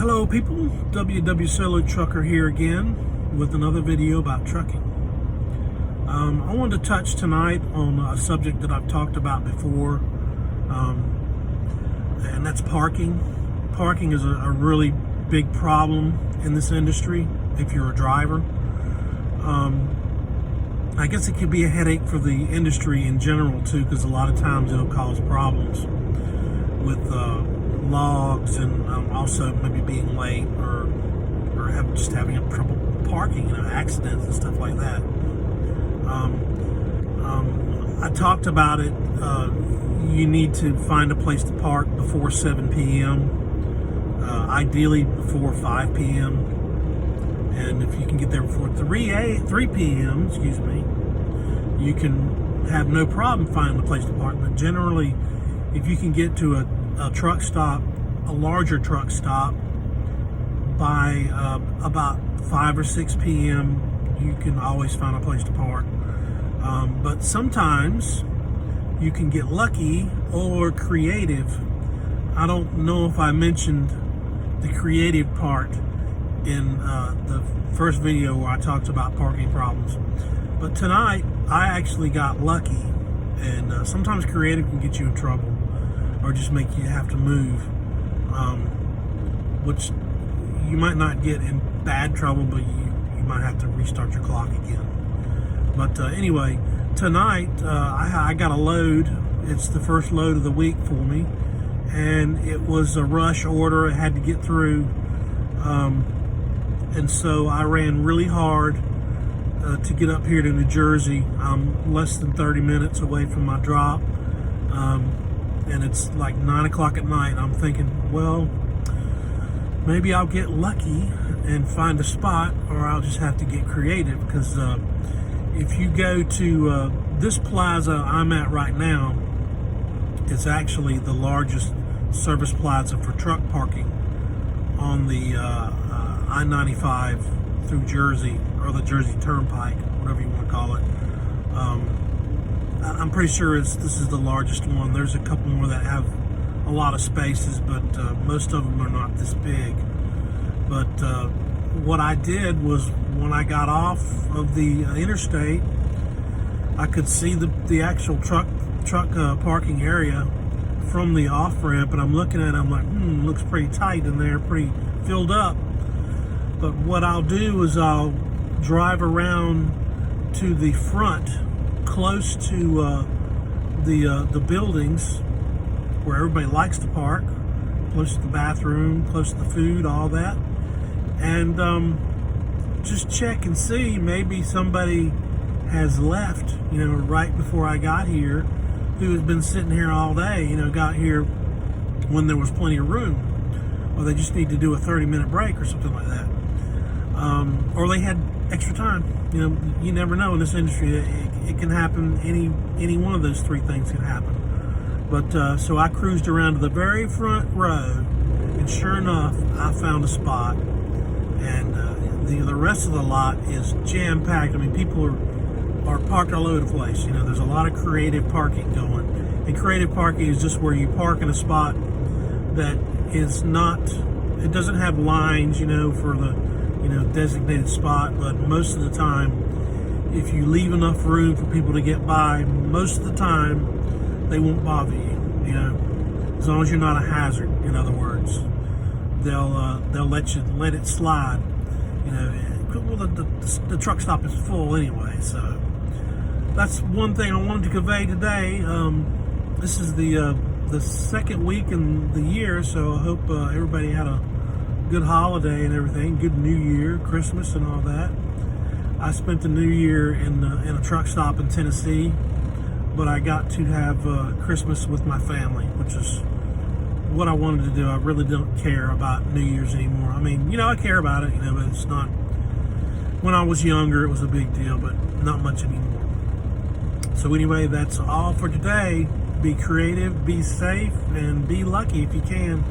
Hello people, WW Solo Trucker here again with another video about trucking. I wanted to touch tonight on a subject that I've talked about before, and that's parking. Parking is a really big problem in this industry if you're a driver. I guess it could be a headache for the industry in general too, because a lot of times it'll cause problems with logs and also maybe being late or having trouble parking, accidents and stuff like that. I talked about it. You need to find a place to park before 7 p.m. Ideally before 5 p.m. And if you can get there before 3 p.m., you can have no problem finding a place to park. But generally, if you can get to a truck stop, a larger truck stop, by about 5 or 6 p.m., you can always find a place to park. But sometimes you can get lucky or creative. I don't know if I mentioned the creative part in the first video where I talked about parking problems. But tonight, I actually got lucky. And sometimes creative can get you in trouble or just make you have to move, which you might not get in bad trouble, but you might have to restart your clock again. But anyway, tonight I got a load. It's the first load of the week for me, and it was a rush order. I had to get through, and so I ran really hard to get up here to New Jersey. I'm less than 30 minutes away from my drop, and it's like 9 o'clock at night. I'm thinking, well, maybe I'll get lucky and find a spot, or I'll just have to get creative, because if you go to this plaza I'm at right now, it's actually the largest service plaza for truck parking on the I-95 through Jersey, or the Jersey Turnpike, whatever you want to call it. I'm pretty sure this is the largest one. There's a couple more that have a lot of spaces, but most of them are not this big. But what I did was, when I got off of the interstate, I could see the actual truck parking area from the off ramp, and I'm looking at it, I'm like, looks pretty tight in there, pretty filled up. But what I'll do is I'll drive around to the front, close to the buildings where everybody likes to park, close to the bathroom, close to the food, all that, and just check and see, maybe somebody has left, right before I got here, who has been sitting here all day, got here when there was plenty of room, or they just need to do a 30-minute break or something like that, or they had extra time. You never know in this industry. It can happen. Any one of those three things can happen. But so I cruised around to the very front row, and sure enough, I found a spot. And the rest of the lot is jam-packed. I mean, people are parked all over the place. There's a lot of creative parking going. And creative parking is just where you park in a spot that is not, it doesn't have lines, for the designated spot, but most of the time, if you leave enough room for people to get by, most of the time, they won't bother you, as long as you're not a hazard, in other words. They'll let it slide, well, the truck stop is full anyway, so that's one thing I wanted to convey today. This is the second week in the year, so I hope everybody had a good holiday and everything, good New Year, Christmas and all that. I spent the New Year in a truck stop in Tennessee, but I got to have Christmas with my family, which is what I wanted to do. I really don't care about New Year's anymore. I mean, I care about it, but it's not, when I was younger, it was a big deal, but not much anymore. So anyway, that's all for today. Be creative, be safe, and be lucky if you can.